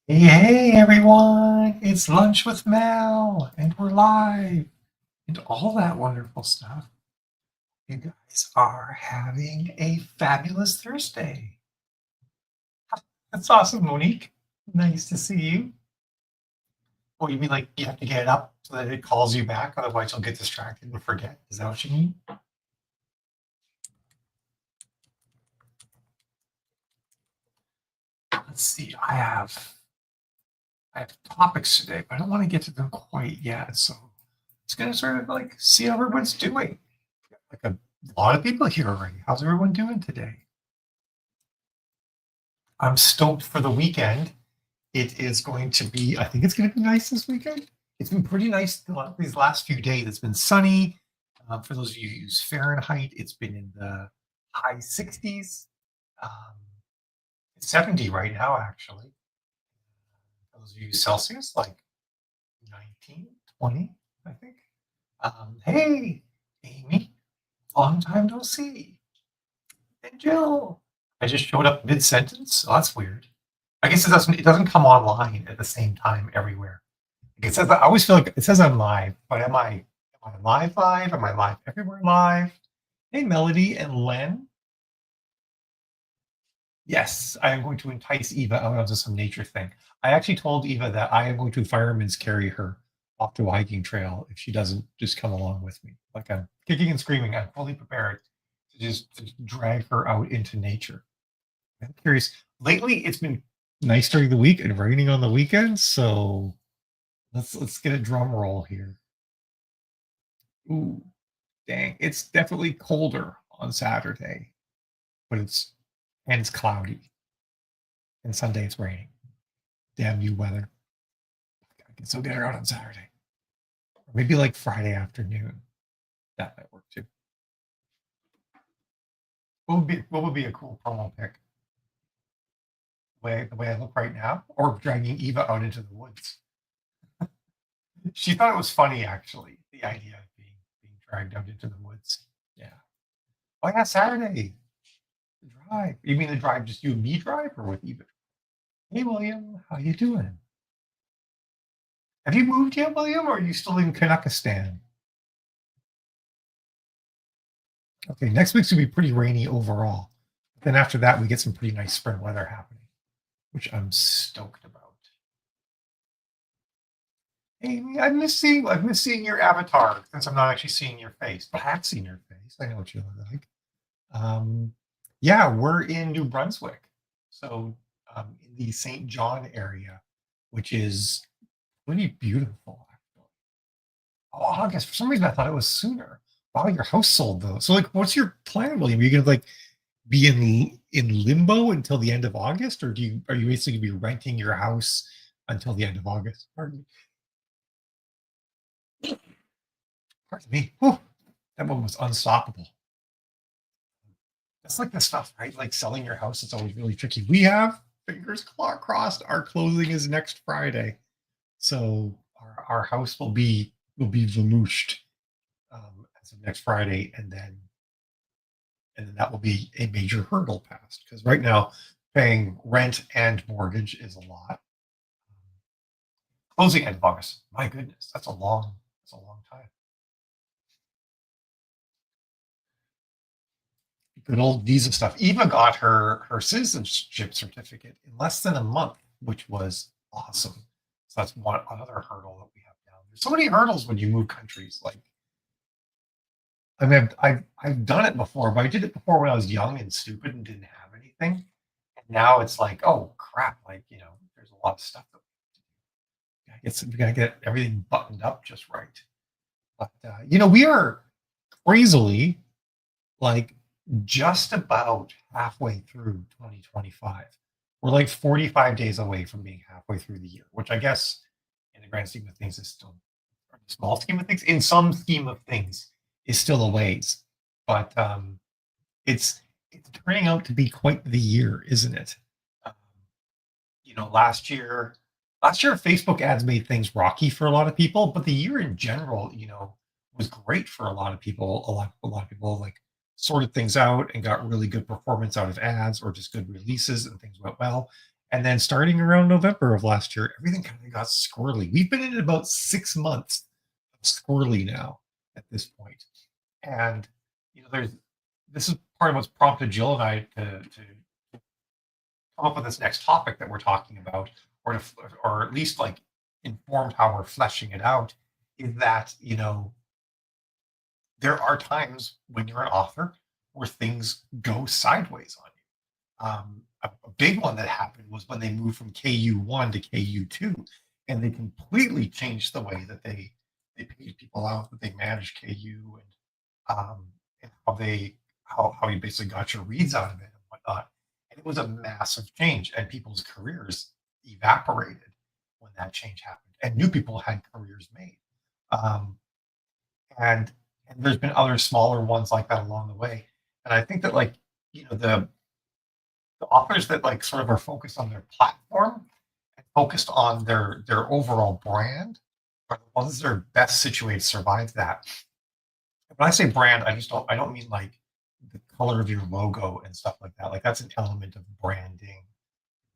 Hey, everyone! It's Lunch with Mel, and we're live, and all that wonderful stuff. You guys are having a fabulous Thursday. That's awesome, Monique. Nice to see you. Oh, you mean like you have to get it up so that it calls you back, otherwise you'll get distracted and forget? Is that what you mean? Let's see. I have topics today, but I don't want to get to them quite yet. So it's gonna sort of like see how everyone's doing. Like a lot of people here already. How's everyone doing today? I'm stoked for the weekend. It is going to be, I think it's going to be nice this weekend. It's been pretty nice these last few days. It's been sunny. For those of you who use Fahrenheit, it's been in the high 60s. Um, it's 70 right now, actually. For those of you Celsius, like 19, 20, I think. Hey, Amy, long time no see. And Jill, I just showed up mid-sentence. So that's weird. I guess it doesn't come online at the same time everywhere. It says I always feel like it says I'm live, but am I live live? Am I live everywhere live? Hey Melody and Len. Yes, I am going to entice Eva out onto some nature thing. I actually told Eva that I am going to fireman's carry her off to a hiking trail if she doesn't just come along with me. Like I'm kicking and screaming. I'm fully prepared to drag her out into nature. I'm curious. Lately, it's been nice during the week and raining on the weekends, so let's get a drum roll here. Ooh, dang! It's definitely colder on Saturday, but it's cloudy, and Sunday it's raining. Damn you, weather! I can still get her out on Saturday, or maybe like Friday afternoon. That might work too. What would be a cool promo pick? The way I look right now, or dragging Eva out into the woods. She thought it was funny, actually, the idea of being dragged out into the woods. Yeah. Oh yeah, Saturday. The drive. You mean the drive just you and me drive or with Eva? Hey William, how you doing? Have you moved yet, William, or are you still in Kanakistan? Okay, next week's gonna be pretty rainy overall. Then after that, we get some pretty nice spring weather happening, which I'm stoked about. Amy, I miss seeing your avatar since I'm not actually seeing your face, but I have seen your face. I know what you look like. Um, yeah, we're in New Brunswick, so in the St. John area, which is pretty beautiful. Actually. Oh, August. For some reason, I thought it was sooner. Wow, your house sold though. So, like, what's your plan, William? Are you gonna like be in limbo until the end of August, or are you basically gonna be renting your house until the end of August? Pardon me. Whew, that one was unstoppable. That's like the stuff, right? Like selling your house, it's always really tricky. We have fingers crossed. Our closing is next Friday, so our house will be vamooshed as of next Friday, and then that will be a major hurdle passed because right now paying rent and mortgage is a lot. Closing end of August. My goodness, that's a long time. Good old visa stuff. Eva got her citizenship certificate in less than a month, which was awesome. So that's one another hurdle that we have down. There's so many hurdles when you move countries. Like I mean, I've done it before, but I did it before when I was young and stupid and didn't have anything. And now it's like, oh crap! Like there's a lot of stuff that we gotta get everything buttoned up just right. But we are crazily like just about halfway through 2025. We're like 45 days away from being halfway through the year, which I guess in the grand scheme of things is still, or the small scheme of things, in some scheme of things, is still a ways. But it's turning out to be quite the year, isn't it? Um, last year Facebook ads made things rocky for a lot of people, but the year in general, was great for a lot of people. A lot of people like sorted things out and got really good performance out of ads or just good releases and things went well. And then starting around November of last year, everything kind of got squirrely. We've been in about 6 months of squirrely now at this point. And there's this is part of what's prompted Jill and I to come up with this next topic that we're talking about, or at least like informed how we're fleshing it out, is that there are times when you're an author where things go sideways on you. A big one that happened was when they moved from KU1 to KU2, and they completely changed the way that they paid people out, that they managed KU, and how you basically got your reads out of it and whatnot. And it was a massive change, and people's careers evaporated when that change happened, and new people had careers made. Um, and and there's been other smaller ones like that along the way. And I think that the authors that like sort of are focused on their platform and focused on their overall brand are the ones that are best situated to survive that. When I say brand, I don't mean like the color of your logo and stuff like that. Like that's an element of branding.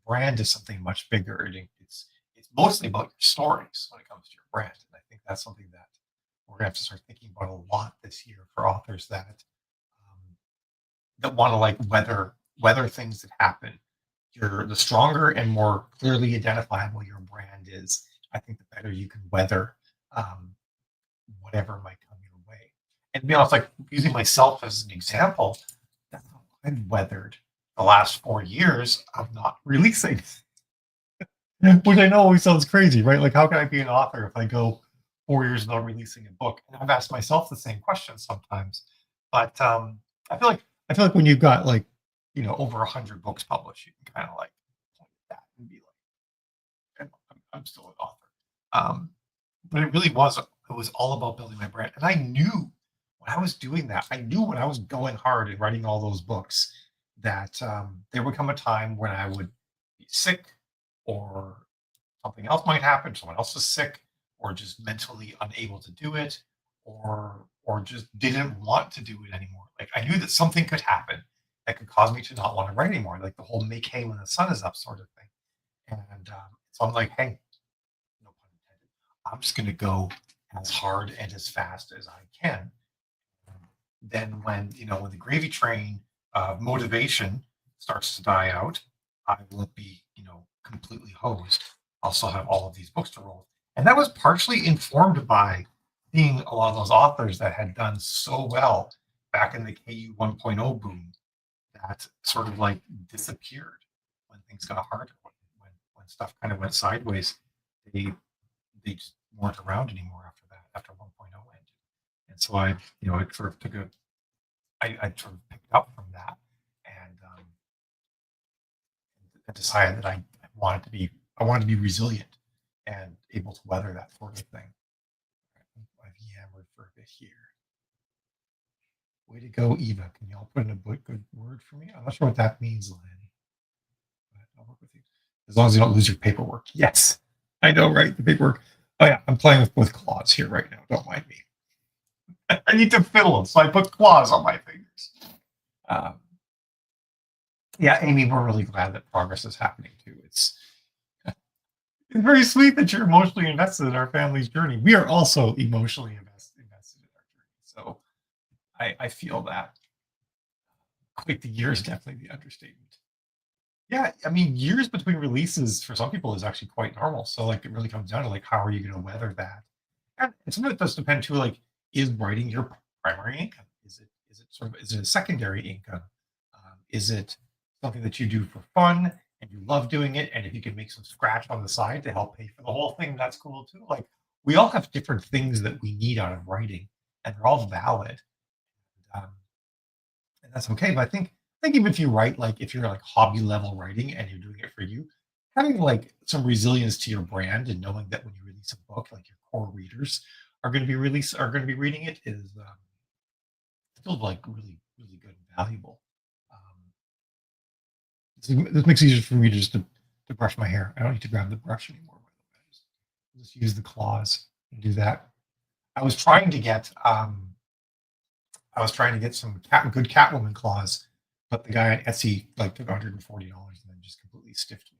Brand is something much bigger. It's mostly about your stories when it comes to your brand. And I think that's something that we're gonna have to start thinking about a lot this year for authors that want to like weather things that happen. The stronger and more clearly identifiable your brand is, I think the better you can weather um, whatever might come your way. And to be honest, like using myself as an example, that's how I've weathered the last 4 years of not releasing, which I know always sounds crazy, right? Like, how can I be an author if I go 4 years without releasing a book? And I've asked myself the same question sometimes. But I feel like I feel like when you've got like over 100 books published, you can kind of like point at that and be like, I'm still an author. Um, but it was all about building my brand, and I knew when I was doing that, I knew when I was going hard and writing all those books that there would come a time when I would be sick, or something else might happen. Someone else is sick, or just mentally unable to do it, or just didn't want to do it anymore. Like I knew that something could happen that could cause me to not want to write anymore, like the whole make hay when the sun is up sort of thing. And so I'm like, hey, no pun intended. I'm just going to go as hard and as fast as I can. Then when the gravy train of motivation starts to die out, I will be completely hosed. I'll still have all of these books to roll, and that was partially informed by seeing a lot of those authors that had done so well back in the KU 1.0 boom that sort of like disappeared when things got harder, when stuff kind of went sideways. They just weren't around anymore after that, after 1.0 ended. And so I sort of I sort of picked up from that, and I decided that I wanted to be resilient and able to weather that sort of thing. I've yammered for a bit here. Way to go, Eva. Can y'all put in a good word for me? I'm not sure what that means, Lanny. But I'll work with you. As long as you don't lose your paperwork. Yes. I know, right? The paperwork. Oh yeah, I'm playing with claws here right now. Don't mind me. I need to fiddle them, so I put claws on my fingers. Um, yeah, Amy, we're really glad that progress is happening too. It's very sweet that you're emotionally invested in our family's journey. We are also emotionally invested in our journey. So I feel that. Quick the year is definitely the understatement. Yeah, I mean, years between releases for some people is actually quite normal. So like it really comes down to like how are you going to weather that? And some of it does depend too, like, is writing your primary income? Is it a secondary income? Is it something that you do for fun and you love doing it? And if you can make some scratch on the side to help pay for the whole thing, that's cool too. Like we all have different things that we need out of writing, and they're all valid. Um, and that's okay. But I think even if you write, like if you're like hobby level writing and you're doing it for you, having like some resilience to your brand and knowing that when you release a book, like your core readers are going to be reading it is still like really really good and valuable. This makes it easier for me to brush my hair. I don't need to grab the brush anymore. Just use the claws and do that. I was trying to get some good Catwoman claws, but the guy on Etsy like took $140 and then just completely stiffed me.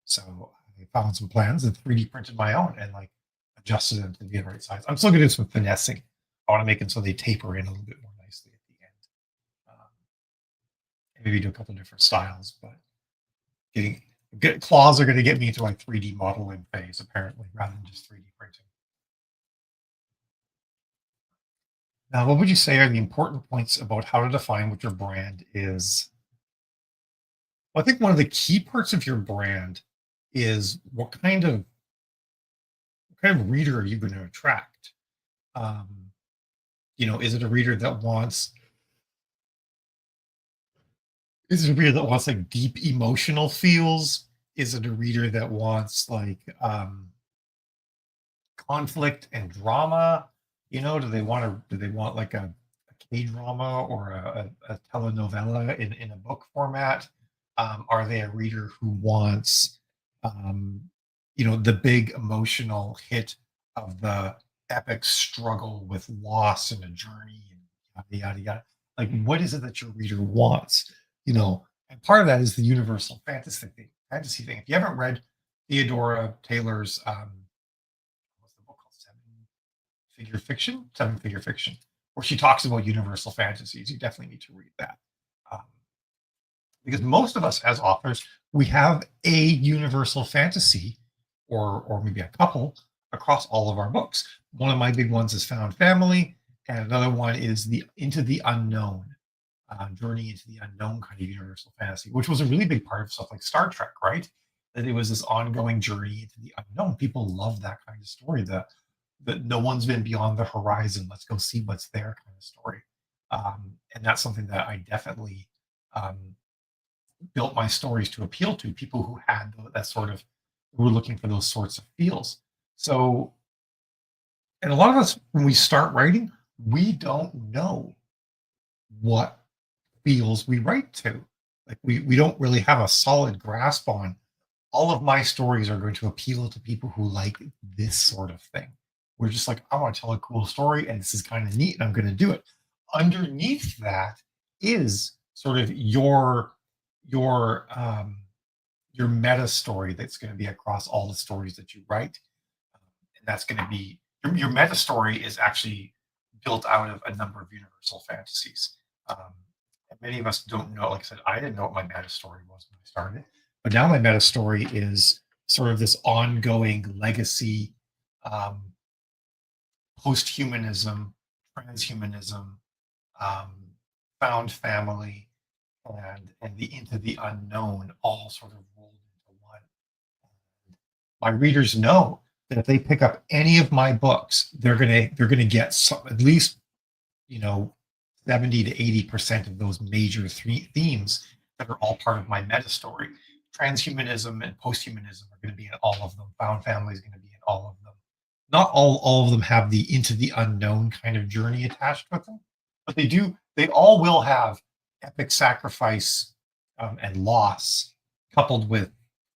So I found some plans and 3D printed my own and like adjusted them to be the right size. I'm still gonna do some finessing. I want to make them so they taper in a little bit more nicely at the end. Maybe do a couple different styles, but claws are going to get me into my 3D modeling phase apparently, rather than just 3D printing. Now, what would you say are the important points about how to define what your brand is? Well, I think one of the key parts of your brand is what kind of reader are you going to attract? Um, is it a reader that wants is it a reader that wants like deep emotional feels? Is it a reader that wants like conflict and drama? Do they want like a K drama or a telenovela in a book format? Are they a reader who wants um, the big emotional hit of the epic struggle with loss and a journey and yada yada yada? Like, what is it that your reader wants? And part of that is the universal fantasy thing. If you haven't read Theodora Taylor's what's the book called? Seven Figure Fiction, where she talks about universal fantasies. You definitely need to read that. Um, because most of us as authors, we have a universal fantasy or maybe a couple across all of our books. One of my big ones is Found Family, and another one is the Into the Unknown, journey into the unknown kind of universal fantasy, which was a really big part of stuff like Star Trek, right? That it was this ongoing journey into the unknown. People love that kind of story. That no one's been beyond the horizon. Let's go see what's there kind of story. And that's something that I definitely um, built my stories to appeal to people who had that sort of who were looking for those sorts of feels. So, and a lot of us, when we start writing, we don't know what feels we write to. Like we don't really have a solid grasp on all of my stories are going to appeal to people who like this sort of thing. We're just like, I want to tell a cool story and this is kind of neat and I'm going to do it. Underneath that is sort of your meta story that's going to be across all the stories that you write. And that's going to be your meta story is actually built out of a number of universal fantasies. And many of us don't know. Like I said, I didn't know what my meta story was when I started, but now my meta story is sort of this ongoing legacy, um, post-humanism, transhumanism, um, found family, and the into the unknown, all sort of rolled into one. My readers know that if they pick up any of my books, they're gonna get some, at least 70 to 80% of those major three themes that are all part of my meta story. Transhumanism and posthumanism are going to be in all of them. Found family is going to be in all of them. Not all of them have the into the unknown kind of journey attached with them, but they do. They all will have epic sacrifice and loss coupled with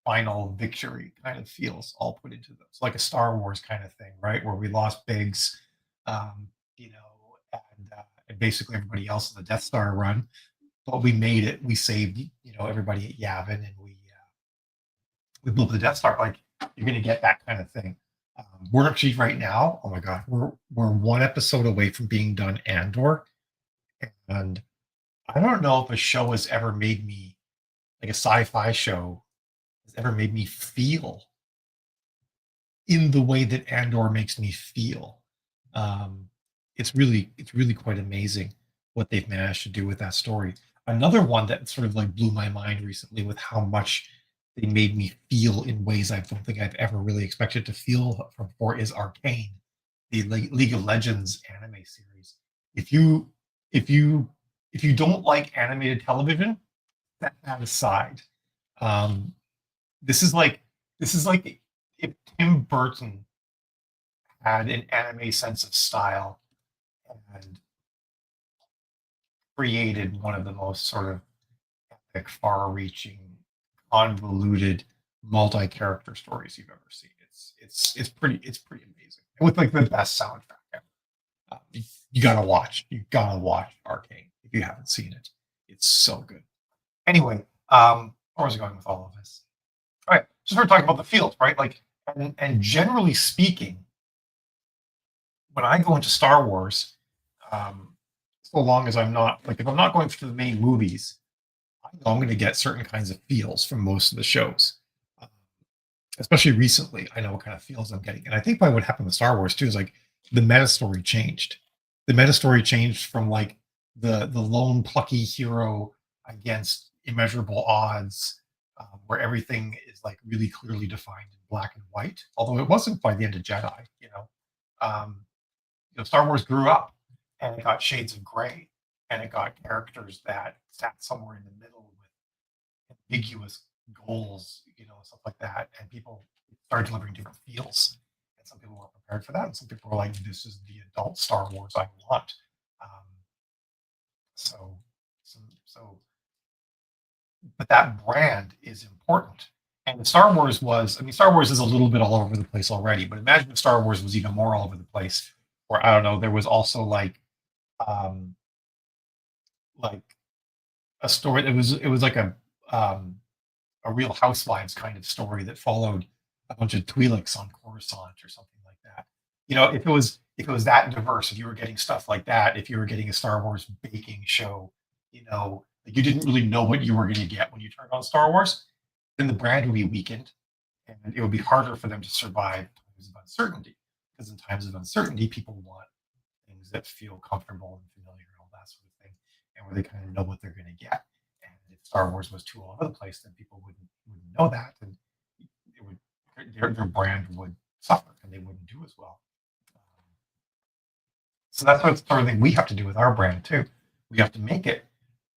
final victory kind of feels all put into those, like a Star Wars kind of thing, right? Where we lost Biggs, um, and basically everybody else in the Death Star run, but we made it. We saved, everybody at Yavin, and we blew up the Death Star. Like you're going to get that kind of thing. We're actually right now. Oh my God, we're one episode away from being done Andor, and I don't know if a show has ever made me like a sci-fi show has ever made me feel in the way that Andor makes me feel. Um, it's really quite amazing what they've managed to do with that story. Another one that sort of like blew my mind recently with how much they made me feel in ways I don't think I've ever really expected to feel from before is Arcane, the League of Legends anime series. If you if you if you don't like animated television, set that aside. Um, this is like if Tim Burton had an anime sense of style and created one of the most sort of epic, far-reaching, convoluted, multi-character stories you've ever seen. It's pretty amazing with like the best soundtrack ever. You gotta watch Arcane if you haven't seen it. It's so good. Anyway, where was I going with all of this? All right. just we're talking about the field, right? Like, and generally speaking, when I go into Star Wars, so long as I'm not like if I'm not going to the main movies, I know I'm going to get certain kinds of feels from most of the shows. Um, Especially recently, I know what kind of feels I'm getting, and I think by what happened with Star Wars too is like the meta story changed. The meta story changed from like the lone plucky hero against immeasurable odds, where everything is like really clearly defined in black and white. Although it wasn't by the end of Jedi, um, Star Wars grew up and it got shades of gray and it got characters that sat somewhere in the middle with ambiguous goals, stuff like that. And people started delivering different feels. And some people weren't prepared for that. And some people were like, this is the adult Star Wars I want. Um, so, so, but that brand is important. And Star Wars was, I mean, Star Wars is a little bit all over the place already, but imagine if Star Wars was even more all over the place. Or I don't know, there was also um, like a story. It was like a Real Housewives kind of story that followed a bunch of Twi'leks on Coruscant or something like that. If it was that diverse, if you were getting stuff like that, if you were getting a Star Wars baking show, like you didn't really know what you were going to get when you turned on Star Wars, then the brand would be weakened, and it would be harder for them to survive times of uncertainty. Because in times of uncertainty, people want things that feel comfortable and familiar and all that sort of thing, and where they kind of know what they're going to get. And if Star Wars was too all over the place, then people wouldn't know that, and it would their brand would suffer, and they wouldn't do as well. So that's what sort of thing we have to do with our brand too. We have to make it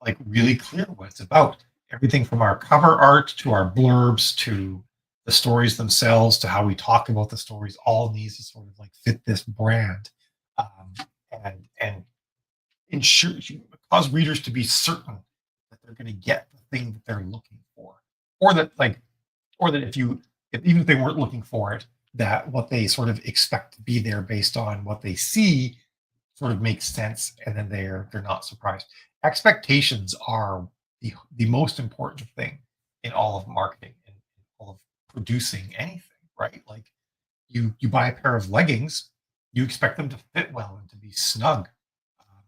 like really clear what it's about. Everything from our cover art to our blurbs to the stories themselves to how we talk about the stories all needs to sort of like fit this brand, and ensure cause readers to be certain that they're going to get the thing that they're looking for, or that like, or that if even if they weren't looking for it, that what they sort of expect to be there based on what they see sort of makes sense, and then they're not surprised. Expectations are the most important thing in all of marketing and all of producing anything, right? Like you buy a pair of leggings, you expect them to fit well and to be snug,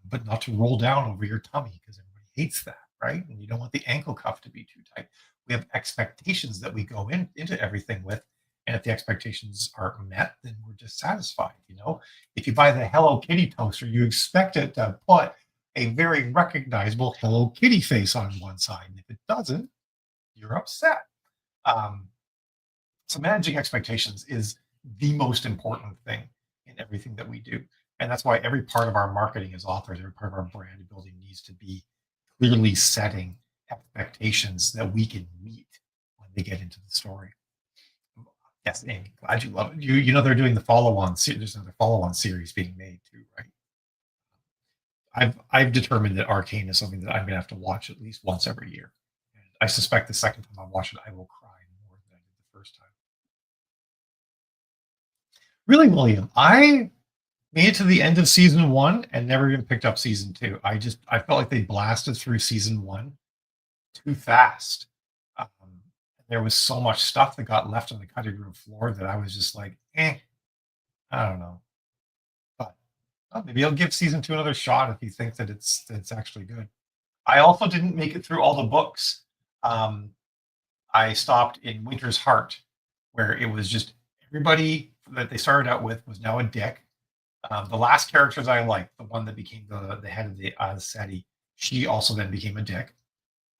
but not to roll down over your tummy because everybody hates that, right? And you don't want the ankle cuff to be too tight. We have expectations that we go into everything with, and if the expectations aren't met, then we're dissatisfied. If you buy the Hello Kitty toaster, you expect it to put a very recognizable Hello Kitty face on one side, and if it doesn't, you're upset. Um, so managing expectations is the most important thing in everything that we do. And that's why every part of our marketing as authors, every part of our brand building needs to be clearly setting expectations that we can meet when they get into the story. Yes, Amy, glad you love it. You know they're doing the follow-on series. There's another follow-on series being made too, right? I've determined that Arcane is something that I'm gonna have to watch at least once every year. And I suspect the second time I watch it, I will cry more than I did the first time. Really, William, I made it to the end of season one and never even picked up season two. I felt like they blasted through season one too fast. Um, there was so much stuff that got left on the cutting room floor that I was just like, I don't know. But maybe I'll give season two another shot if you think that it's actually good. I also didn't make it through all the books. Um, I stopped in Winter's Heart, where it was just everybody that they started out with was now a dick. The last characters I liked, the one that became the head of the SETI, she also then became a dick.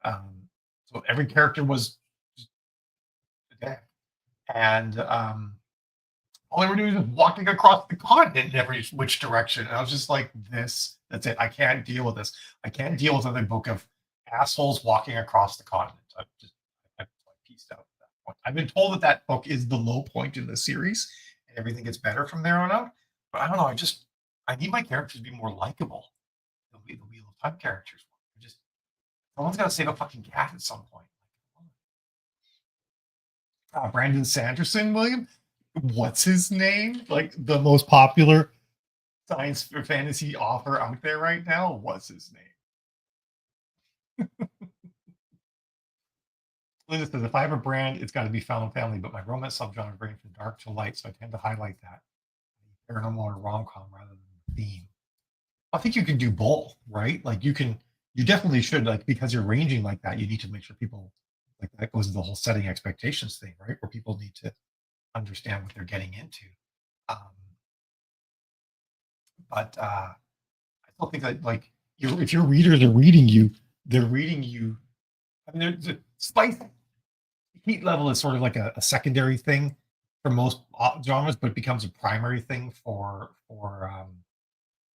So every character was just a dick. And all they were doing was walking across the continent in every which direction. And I was just like, that's it. I can't deal with this. I can't deal with another book of assholes walking across the continent. I've pieced out at that point. I've been told that book is the low point in the series and everything gets better from there on out. But I don't know. I need my characters to be more likable. The Wheel of Time characters. Someone's got to save a fucking cat at some point. Brandon Sanderson, William. What's his name? Like the most popular science or fantasy author out there right now. What's his name? Linda says, if I have a brand, it's got to be Found Family, but my romance subgenre range from dark to light, so I tend to highlight that paranormal or rom-com rather than theme. I think you can do both, right? Like you definitely should, like, because you're ranging like that, you need to make sure people, like, that goes to the whole setting expectations thing, right? Where people need to understand what they're getting into. Um, but I still think that, like, if your readers are reading you, they're reading you. I mean, the spice heat level is sort of like a secondary thing for most genres, but it becomes a primary thing for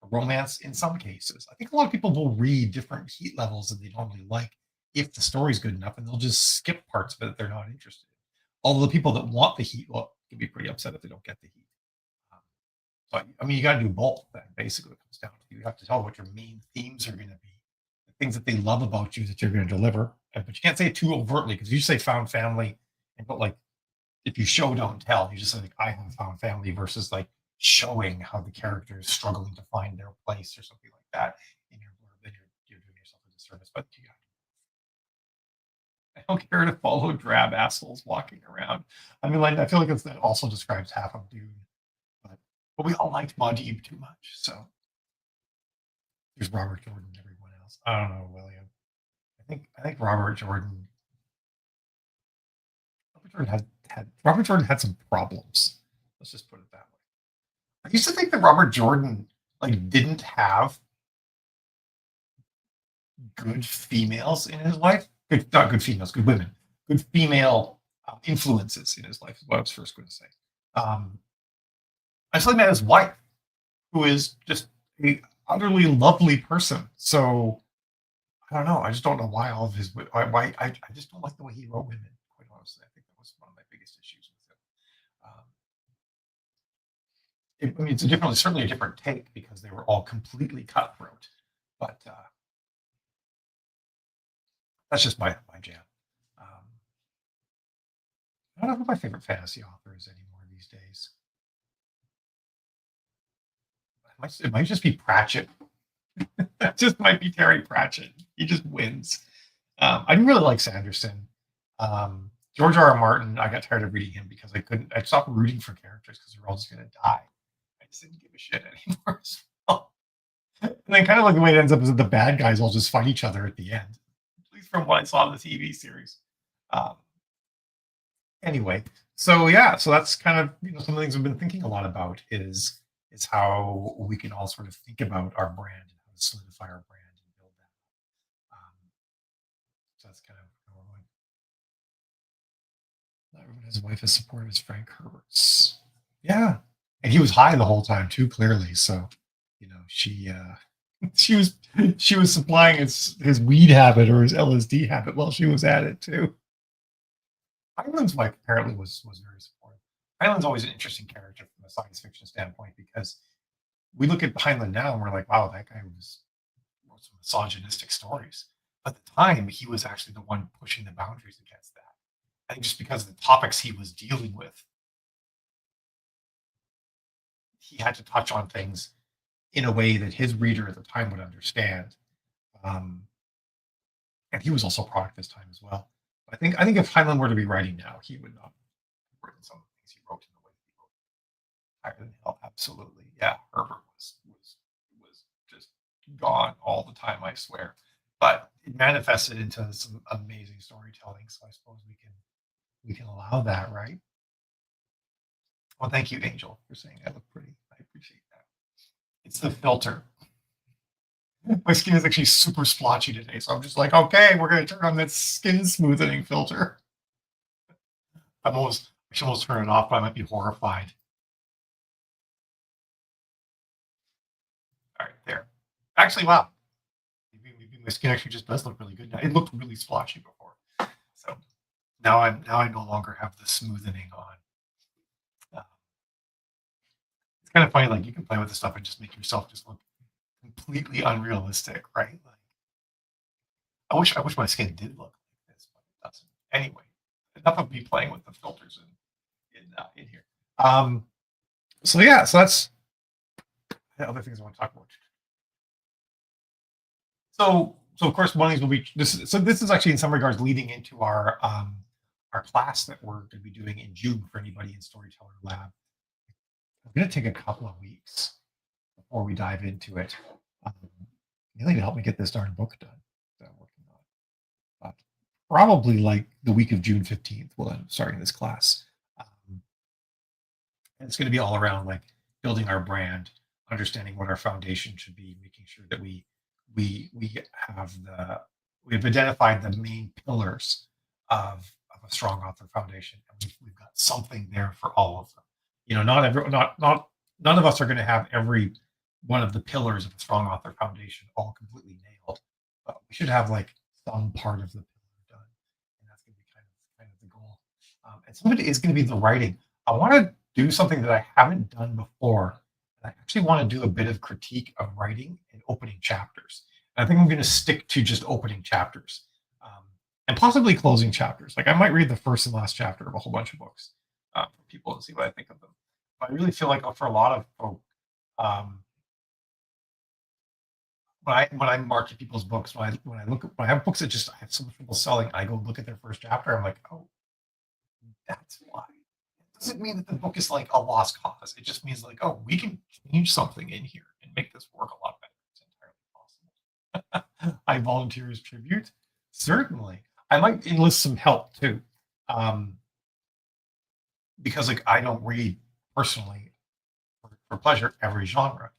romance in some cases. I think a lot of people will read different heat levels that they normally like if the story's good enough, and they'll just skip parts of it that they're not interested in. Although the people that want the heat will can be pretty upset if they don't get the heat. Um, so I mean, you got to do both. Then basically, it comes down to you have to tell what your main themes are going to be, the things that they love about you that you're going to deliver. But you can't say it too overtly because you say found family, and but like if you show don't tell, you just say like I have found family versus like showing how the character is struggling to find their place or something like that in your blurb, then you're doing yourself a disservice. But you I don't care to follow drab assholes walking around. I mean, like I feel like that also describes half of Dune, but we all liked Muad'Dib too much. So there's Robert Jordan and everyone else. I don't know, William. I think Robert Jordan had some problems. Let's just put it that way. I used to think that Robert Jordan like didn't have good females in his life. Not good females, good women, good female influences in his life. Is what I was first going to say. I suddenly met his wife, who is just a utterly lovely person. So I don't know. I just don't know why all of his why I just don't like the way he wrote women. Quite honestly, I think that was one of my biggest issues with him. I mean, it's certainly a different take because they were all completely cutthroat, but that's just my jam. I don't know who my favorite fantasy author is anymore these days. It might just be Pratchett. That just might be Terry Pratchett. He just wins. I do really like Sanderson. George R. R. Martin, I got tired of reading him because I stopped rooting for characters because they're all just going to die. I just didn't give a shit anymore. And then kind of like the way it ends up is that the bad guys all just fight each other at the end, at least from what I saw in the TV series. Um, anyway, so yeah, so that's kind of some of the things we've been thinking a lot about is how we can all sort of think about our brand and how to solidify our brand and build that. So that's kind of how we're going. Not everyone has a wife as supportive as Frank Herbert's. Yeah, and he was high the whole time too, clearly. So she she was she was supplying his weed habit or his LSD habit while she was at it too. Heinlein's wife apparently was very supportive. Heinlein's always an interesting character from a science fiction standpoint because we look at Heinlein now and we're like, wow, that guy wrote some misogynistic stories. At the time, he was actually the one pushing the boundaries against that. I think just because of the topics he was dealing with, he had to touch on things in a way that his reader at the time would understand. And he was also a product of his time as well. I think if Heinlein were to be writing now, he would not have written some of the things he wrote in the way he wrote. Higher than hell, absolutely. Yeah, Herbert was just gone all the time, I swear. But it manifested into some amazing storytelling. So I suppose we can allow that, right? Well, thank you, Angel, for saying I look pretty. I appreciate that. It's the filter. My skin is actually super splotchy today, so I'm just like, okay, we're gonna turn on that skin smoothing filter. I should almost turn it off, but I might be horrified. All right, there. Actually, wow. Maybe my skin actually just does look really good now. It looked really splotchy before, so now I no longer have the smoothing on. It's kind of funny, like you can play with this stuff and just make yourself just look completely unrealistic, right? Like, I wish my skin did look like this, but it doesn't. Anyway, enough of me playing with the filters in here. So yeah, so that's the other things I want to talk about. So so of course one of these will be this. So this is actually in some regards leading into our class that we're going to be doing in June for anybody in Storyteller Lab. I'm going to take a couple of weeks before we dive into it. Really to help me get this darn book done that I'm working on. But probably like the week of June 15th, we'll end up starting this class. And it's going to be all around like building our brand, understanding what our foundation should be, making sure that we have identified the main pillars of a strong author foundation, and we've got something there for all of them. You know, none of us are going to have every one of the pillars of a strong author foundation all completely nailed, but we should have like some part of the pillar done, and that's going to be kind of the goal. And some of it is going to be the writing. I want to do something that I haven't done before. I actually want to do a bit of critique of writing and opening chapters. And I think I'm going to stick to just opening chapters, and possibly closing chapters. Like I might read the first and last chapter of a whole bunch of books for people and see what I think of them. But I really feel like for a lot of folk, when I market people's books, when I have books that just I have so much trouble selling, I go look at their first chapter. I'm like, oh, that's why. It doesn't mean that the book is like a lost cause. It just means like, oh, we can change something in here and make this work a lot better. It's entirely possible. I volunteer as tribute. Certainly. I might enlist some help too. Because like I don't read personally for pleasure every genre.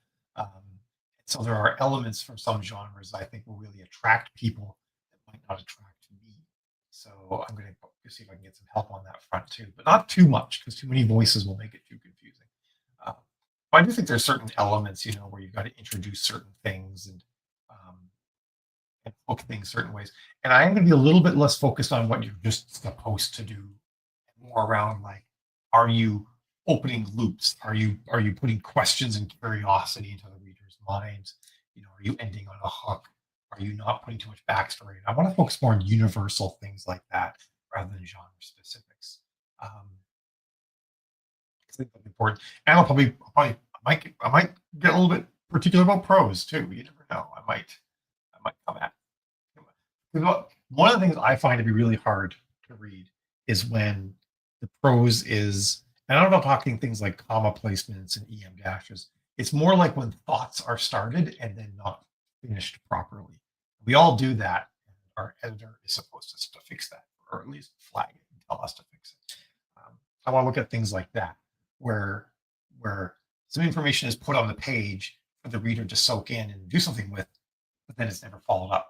So there are elements from some genres I think will really attract people that might not attract me. So I'm going to see if I can get some help on that front too, but not too much because too many voices will make it too confusing. But I do think there's certain elements, you know, where you've got to introduce certain things and book things certain ways. And I am going to be a little bit less focused on what you're just supposed to do, more around like, are you opening loops? Are you putting questions and curiosity into the reader's minds? You know, are you ending on a hook? Are you not putting too much backstory? I want to focus more on universal things like that rather than genre specifics. I think that's important. And I might get a little bit particular about prose too. You never know. I might come at it. One of the things I find to be really hard to read is when the prose is, and I'm not talking things like comma placements and EM dashes. It's more like when thoughts are started and then not finished properly. We all do that. And our editor is supposed to fix that, or at least flag it and tell us to fix it. I want to look at things like that, where some information is put on the page for the reader to soak in and do something with, but then it's never followed up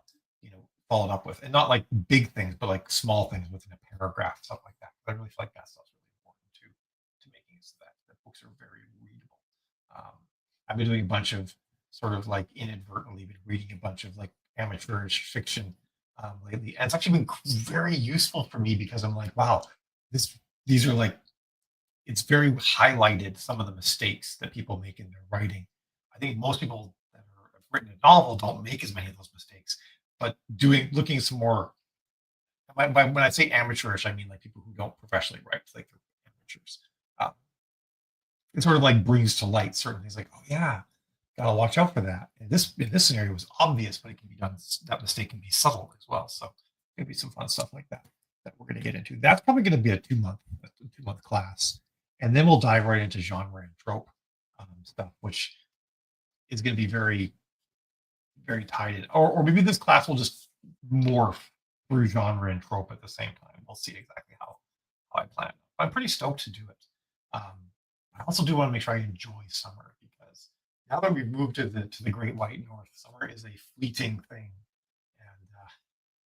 with, and not like big things, but like small things within a paragraph, stuff like that. But I really feel like that stuff's really important to making it so that books are very readable. I've been doing a bunch of sort of like inadvertently been reading a bunch of like amateurish fiction lately, and it's actually been very useful for me because I'm like, wow, these are like, it's very highlighted some of the mistakes that people make in their writing. I think most people that have written a novel don't make as many of those mistakes, but looking some more. When I say amateurish, I mean like people who don't professionally write, like they're amateurs. It sort of like brings to light certain things, like, oh yeah, gotta watch out for that. And in this scenario was obvious, but it can be done. That mistake can be subtle as well. So maybe be some fun stuff like that we're going to get into. That's probably going to be a 2-month class, and then we'll dive right into genre and trope stuff, which is going to be very, very tied in. Or maybe this class will just morph through genre and trope at the same time. We'll see exactly how I plan. I'm pretty stoked to do it. I also do want to make sure I enjoy summer, because now that we've moved to the Great White North, summer is a fleeting thing, and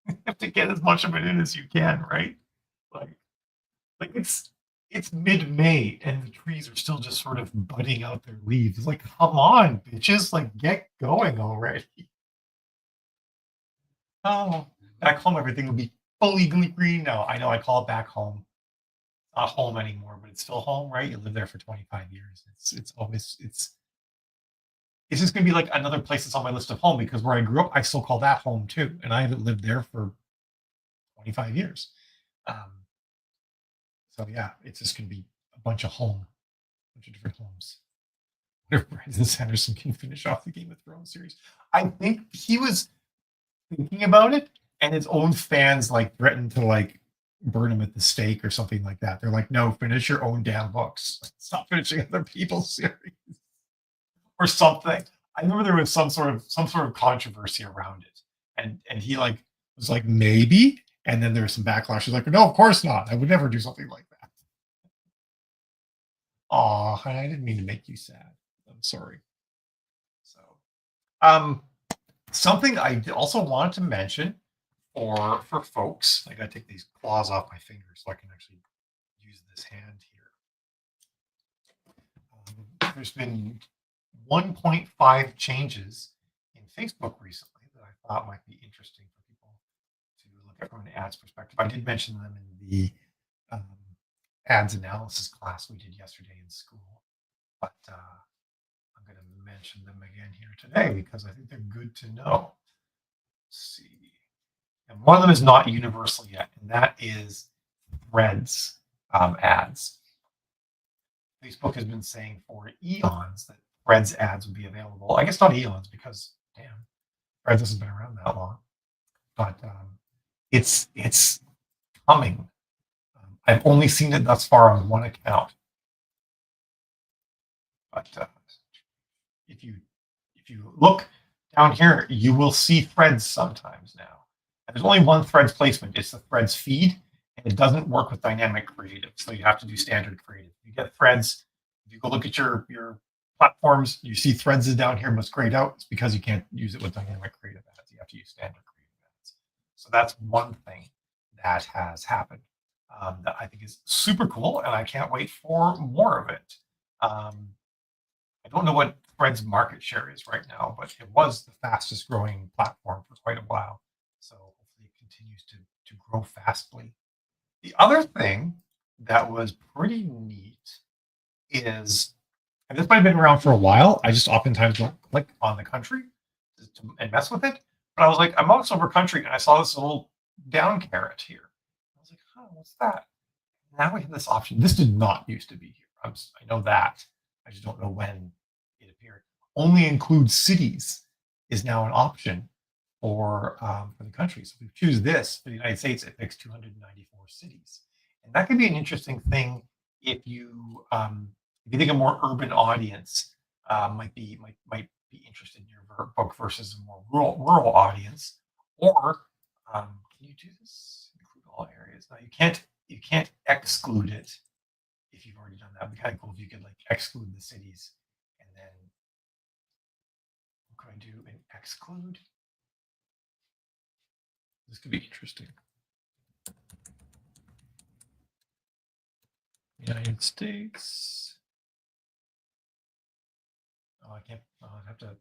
you have to get as much of it in as you can, right? Like it's mid-May and the trees are still just sort of budding out their leaves. It's like, come on, bitches, like get going already. Oh, back home everything will be fully green now. I know I call it back home. Not home anymore, but it's still home, right? You live there for 25 years. It's just gonna be like another place that's on my list of home, because where I grew up, I still call that home too, and I haven't lived there for 25 years. So yeah, it's just gonna be a bunch of different homes. If Brandon Sanderson can finish off the Game of Thrones series, I think he was thinking about it, and his own fans like threatened to like burn him at the stake or something like that. They're like, no, finish your own damn books. Stop finishing other people's series or something. I remember there was some sort of controversy around it, and he like was like maybe, and then there's some backlash. He's like, no, of course not. I would never do something like that. Aw, I didn't mean to make you sad. I'm sorry. So, um, something I also wanted to mention for folks, I gotta take these claws off my fingers so I can actually use this hand here. There's been 1.5 changes in Facebook recently that I thought might be interesting for people to look at from an ads perspective. I did mention them in the um, ads analysis class we did yesterday in school, but I'm going to mention them again here today because I think they're good to know. Let's see. And one of them is not universal yet, and that is Threads ads. Facebook has been saying for eons that Threads ads would be available. I guess not eons because damn, Threads hasn't been around that long, but it's coming. I've only seen it thus far on one account, but if you look down here, you will see Threads sometimes now. And there's only one Threads placement. It's the Threads feed, and it doesn't work with dynamic creative, so you have to do standard creative. You get Threads. If you go look at your platforms, you see Threads is down here, but it's grayed out. It's because you can't use it with dynamic creative ads. You have to use standard creative ads. So that's one thing that has happened that I think is super cool, and I can't wait for more of it. I don't know what Threads market share is right now, but it was the fastest growing platform for quite a while. So hopefully it continues to grow fastly. The other thing that was pretty neat is, and this might have been around for a while, I just oftentimes don't click on the country and mess with it. But I was like, I'm mouse over country, and I saw this little down caret here. I was like, oh, what's that? Now we have this option. This did not used to be here. I know that. I just don't know when it appeared. Only include cities is now an option for the country. So if we choose this for the United States, it picks 294 cities, and that could be an interesting thing if you think a more urban audience might be interested in your book versus a more rural audience. Or can you do this? Include all areas. Now you can't exclude it if you've already done that. It'd be kind of cool if you could like exclude the cities, and then what could I do and exclude? This could be interesting. United States. Oh, I can't. Oh, I have to.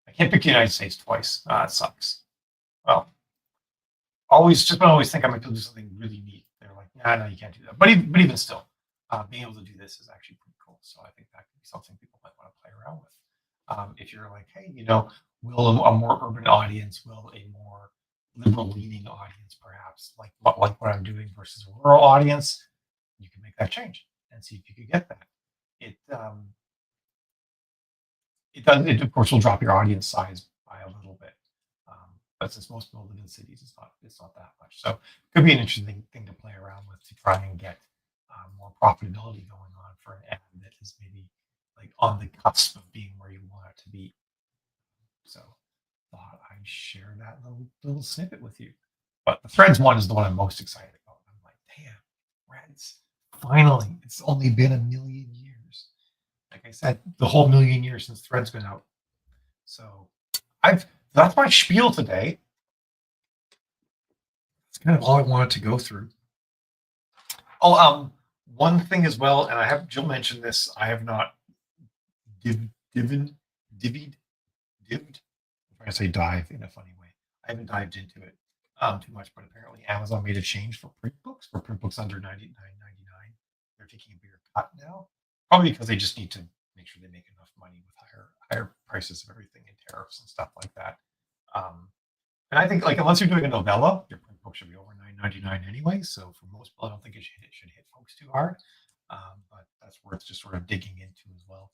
I can't pick the United States twice. It sucks. Well, always think I might be able to do something really neat. They're like, nah, no, you can't do that. But even still, being able to do this is actually pretty cool. So I think that could be something people might want to play around with. If you're like, hey, will a more urban audience, will a more liberal leaning audience, perhaps like what I'm doing versus a rural audience, you can make that change and see if you could get that. It it does. It of course will drop your audience size by a little bit, but since most people live in cities, it's not that much. So it could be an interesting thing to play around with to try and get more profitability going on for an ad that is maybe like on the cusp of being where you want it to be. So thought I'd share that little snippet with you. But the Threads one is the one I'm most excited about. I'm like, damn, Threads! Finally, it's only been a million years. Like I said, the whole million years since Thread's been out. So I've that's my spiel today. That's kind of all I wanted to go through. Oh, one thing as well, and I have Jill mentioned this. I have not divvied. I'm trying to say dive in a funny way. I haven't dived into it too much, but apparently Amazon made a change for print books. For print books under $99.99, they're taking a bigger cut now. Probably because they just need to make sure they make enough money with higher prices of everything and tariffs and stuff like that. And I think like unless you're doing a novella, your print book should be over $9.99 anyway. So for most people, I don't think it should hit folks too hard. But that's worth just sort of digging into as well.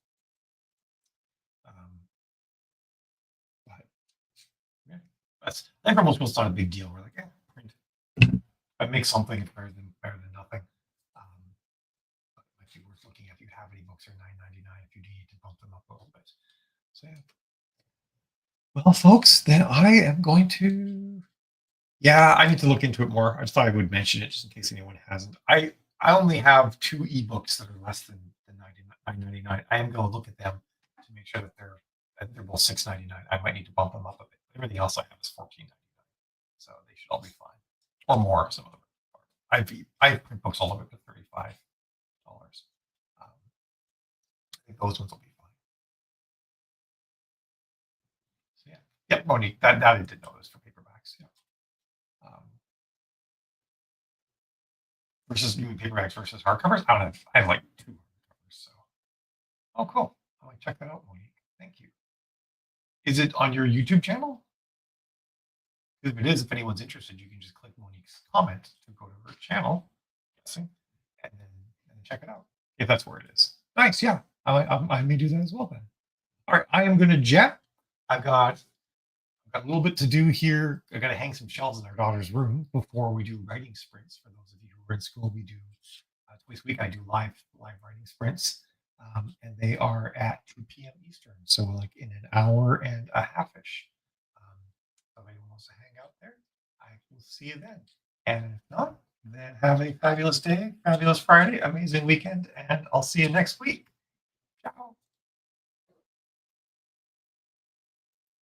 But yeah, That's I think for most people, it's not a big deal. We're like, yeah, print. If I make something, it's better than nothing. But it might be worth looking at if you have any books or $9.99 if you need to bump them up a little bit. So yeah. Well, folks, then I am going to. Yeah, I need to look into it more. I just thought I would mention it just in case anyone hasn't. I only have two ebooks that are less than $9.99. I am going to look at them to make sure that they're both $6.99. I might need to bump them up a bit. Everything else I have is $14.99, so they should all be fine, or more. Some of them. I print books all the way up to $35. I think those ones will be fine. So yeah, yep, Monique. That I did notice for paperbacks. Yeah. Um, versus new paperbacks versus hardcovers. I have like two hardcovers. So, oh, cool. I might check that out, Monique. Thank you. Is it on your YouTube channel? If it is, if anyone's interested, you can just click Monique's comment to go to her channel, I'm guessing, and then check it out if that's where it is. Nice, yeah. I may do that as well then. All right, I am going to jet. I've got a little bit to do here. I got to hang some shelves in our daughter's room before we do writing sprints. For those of you who are in school, we do twice a week. I do live writing sprints, and they are at 2 p.m. Eastern, so like in an hour and a half-ish. If anyone wants to hang out there, I will see you then. And if not, then have a fabulous day, fabulous Friday, amazing weekend, and I'll see you next week.